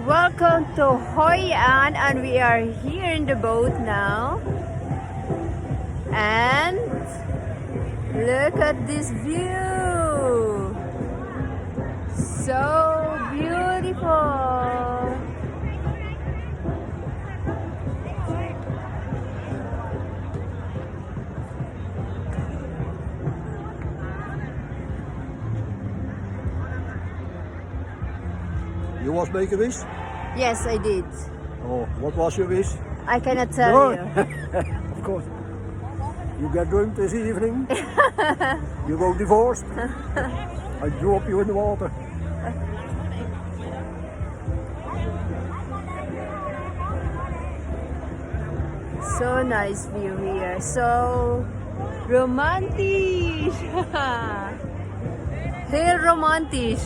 Welcome to Hoi An, and we are here in the boat now. And look at this view! So beautiful! You was make a wish? Yes, I did. Oh, what was your wish? I cannot tell you. Of course. You get drunk this evening. You go divorced. I drop you in the water. So nice view here. So romantic. Heel romantic.